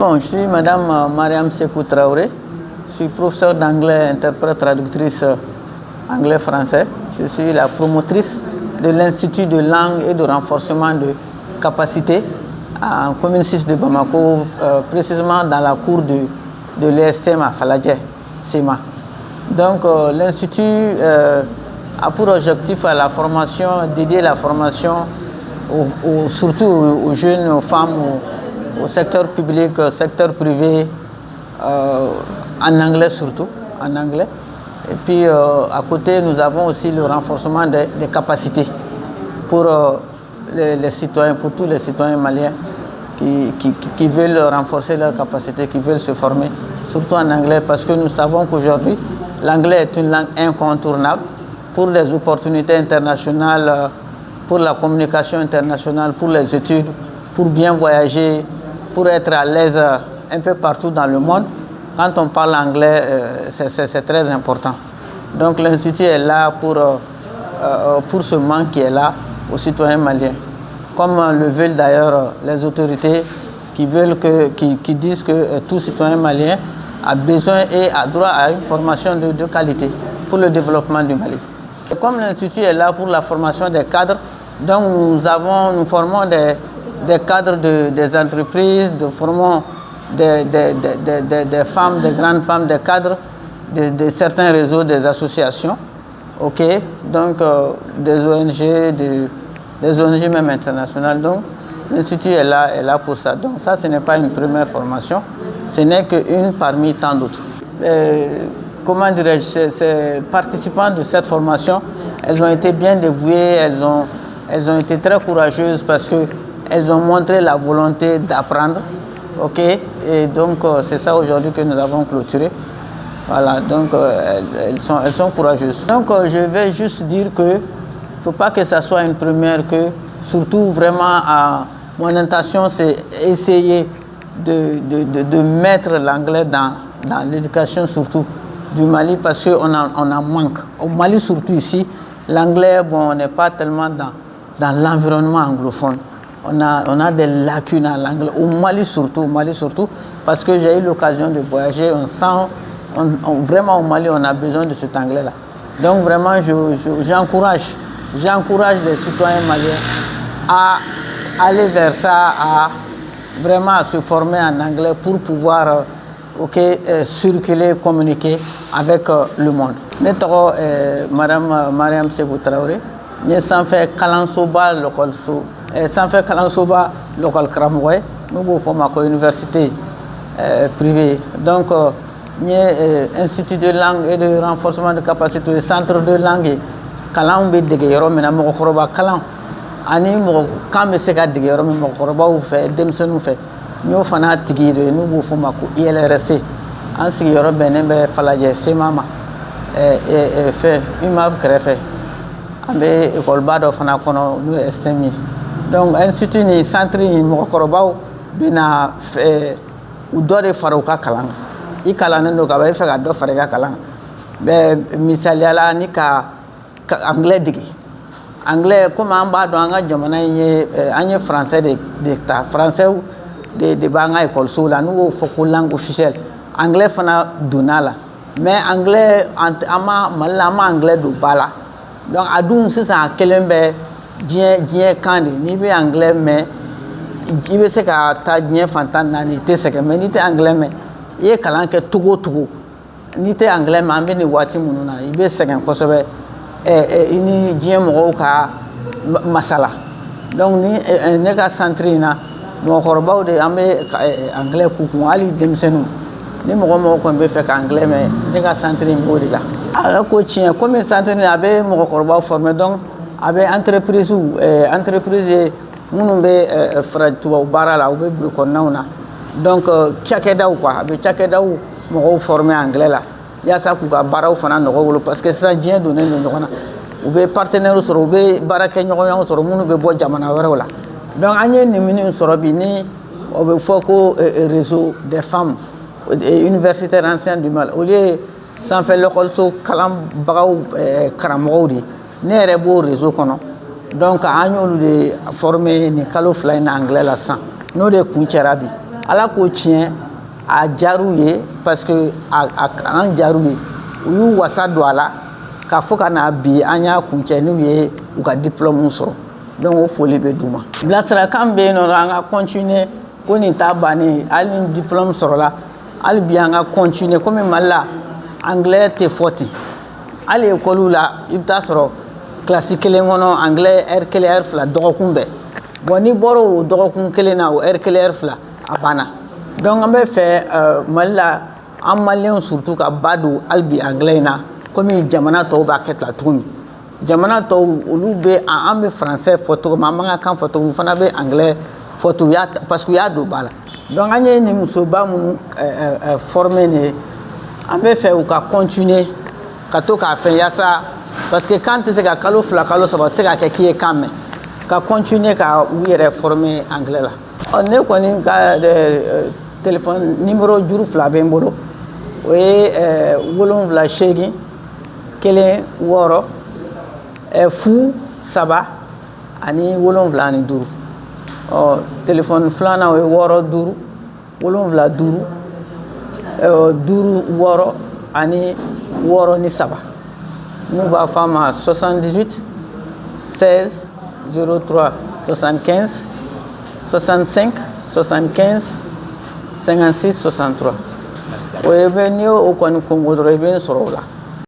Bon, je suis Madame Mariam Sékou Traoré. Je suis professeure d'anglais, interprète, traductrice anglais-français. Je suis la promotrice de l'Institut de langue et de renforcement de capacité en commune 6 de Bamako, précisément dans la cour de l'ESTM à Faladje, SEMA. Donc l'Institut a pour objectif à la formation, dédier la formation surtout aux jeunes, aux femmes, au secteur public, au secteur privé, en anglais surtout, en anglais. Et puis à côté, nous avons aussi le renforcement des capacités pour les citoyens, pour tous les citoyens maliens qui veulent renforcer leurs capacités, qui veulent se former, surtout en anglais, parce que nous savons qu'aujourd'hui, l'anglais est une langue incontournable pour les opportunités internationales, pour la communication internationale, pour les études, pour bien voyager, pour être à l'aise un peu partout dans le monde. Quand on parle anglais, c'est très important. Donc l'Institut est là pour ce manque qui est là aux citoyens maliens. Comme le veulent d'ailleurs les autorités qui disent que tout citoyen malien a besoin et a droit à une formation de qualité pour le développement du Mali. Comme l'Institut est là pour la formation des cadres, donc nous formons des cadres des entreprises, nous formons des femmes, des grandes femmes, des cadres de certains réseaux, des associations, ok, donc des ONG, des ONG même internationales. Donc l'Institut est là pour ça. Donc ça, ce n'est pas une première formation, ce n'est qu'une parmi tant d'autres. Comment dirais-je, ces participants de cette formation, elles ont été bien dévouées, elles ont été très courageuses parce qu'elles ont montré la volonté d'apprendre. Ok, et donc c'est ça aujourd'hui que nous avons clôturé. Voilà, donc elles sont courageuses. Donc je vais juste dire que il ne faut pas que ça soit une première, que surtout vraiment mon intention c'est essayer de mettre l'anglais dans l'éducation surtout du Mali parce qu'on en manque. Au Mali surtout ici, l'anglais, bon, on n'est pas tellement dans l'environnement anglophone. On a des lacunes à l'anglais, au Mali surtout, parce que j'ai eu l'occasion de voyager, on sent, vraiment au Mali, on a besoin de cet anglais-là. Donc vraiment, j'encourage les citoyens maliens à aller vers ça, vraiment se former en anglais pour pouvoir circuler, communiquer avec le monde. Madame Mariam Sékou Traoré, nous sommes fait Kalansoba local sanfɛ kalansoba local karamɔgɔ ye n'u b'o fɔ ma ko université privée. Donc institut de langue et de renforcement de capacité, centre de langue kalan bɛ dege yɔrɔ min na, mɔgɔkɔrɔba kalan ani kan bɛ se ka dege yɔrɔ min, mɔgɔkɔrɔbaw fɛ, denmisɛnninw fɛ, n y'o fana tigi de ye n'u b'o fɔ ma ko ILRC. An sigiyɔrɔ bɛnnen bɛ Falajɛ SEMA ma, fɛn IMAB kɛrɛfɛ. An bɛ école-ba dɔ fana kɔnɔ n'o ye STM ye. Donc institut ni centre ni mɔgɔkɔrɔbaw bɛna u dɔ de fara u ka kalan kan. I kalannen don ka ban, i fɛ ka dɔ fara i ka kalan kan. Misaliyala ni ka anglais dege. Anglais komi an b'a dɔn an ka jamana in ye an ye français de ta, français de b'an ka école la n'u b'o fɔ ko langue officielle. Anglais fana donna la, mais anglais Mali la an ma anglais don ba la. Donc a dun sisan a kelen bɛ diɲɛ kan de, n'i bɛ anglais mɛn i bɛ se ka taa diɲɛ fan tan ni naani i tɛ sɛgɛn, mais n'i tɛ anglais mɛn i ye kalan kɛ cogo o cogo n'i tɛ anglais mɛn an bɛ nin waati minnu na i bɛ sɛgɛn kosɛbɛ i ni diɲɛ mɔgɔw ka masala. Donc ni ne ka centre in na mɔgɔkɔrɔbaw de an bɛ anglais k'u kun, hali denmisɛnninw ni mɔgɔ kɔni bɛ fɛ ka anglais mɛn ne ka centre in b'o de la. Ala ko tiɲɛ, komi centre in a bɛ mɔgɔkɔrɔbaw former, donc a bɛ entreprise ye minnu bɛ fara tubabu baara la, u bɛ bureau kɔnɔnaw na, donc cakɛdaw quoi, a bɛ cakɛdaw mɔgɔw former anglais la yaasa k'u ka baaraw fana nɔgɔ bolo parce que sisan diɲɛ donnen don ɲɔgɔn na, u bɛ partenaire sɔrɔ, u bɛ baarakɛɲɔgɔnw sɔrɔ minnu bɛ bɔ jamana wɛrɛw la. Donc an ye nin minnu sɔrɔ bi ni o bɛ fɔ ko réseau des femmes universitaires anciennes du Mali, olu ye sanfɛ lɔkɔliso kalanbagaw karamɔgɔw de ye. Ne yɛrɛ b'o réseau kɔnɔ, donc an y'olu de former nin kalo 2 in na anglais la sisan, n'o de kun cɛra bi. ala ko tiɲɛ a diyar'u ye parce que a kalan diyar'u ye u y'u wasa don a la k'a fɔ ka na bi an y'a kuncɛ n'u ye u ka diplôme sɔrɔ donc o foli bɛ d'u ma bilasirakan bɛ yen nɔ an ka continuer ko nin t'a bannen hali ni diplôme sɔrɔla hali bi an ka continuer komi Mali la anglais tɛ fɔ ten hali école la i bɛ taa sɔrɔ classe kelen kɔnɔ anglais heure kelen heure fila dɔgɔkun bɛɛ bon n'i bɔra o dɔgɔkun kelen na o heure kelen heure fila a banna donc an bɛ fɛ Mali la an maliyɛnw surtout ka ba don hali bi anglais in na komi jamana tɔw b'a kɛ ten cogo min jamana tɔw olu bɛ an bɛ français fɔ cogo min an b'an ka kan fɔ cogo min fana bɛ anglais fɔ ten parce que u y'a don ba la donc an ye nin musoba minnu former nin ye an bɛ fɛ u ka continuer ka to k'a fɛn yaasa parce que kan tɛ se ka kalo fila kalo saba o tɛ se ka kɛ k'i ye kan mɛn ka continuer ka u yɛrɛ former anglais la ne kɔni ka téléphone numéro juru fila bɛ n bolo o ye 78 1 6 fu 3 ani 75 téléphone filanan o ye 65 75 5 ani 6 ni 3 n'u b'a fɔ a ma 78 16 03 75 65 75 56 63 o ye bɛ n'i y'o kɔni kɔngo dɔrɔn i bɛ n sɔrɔ o la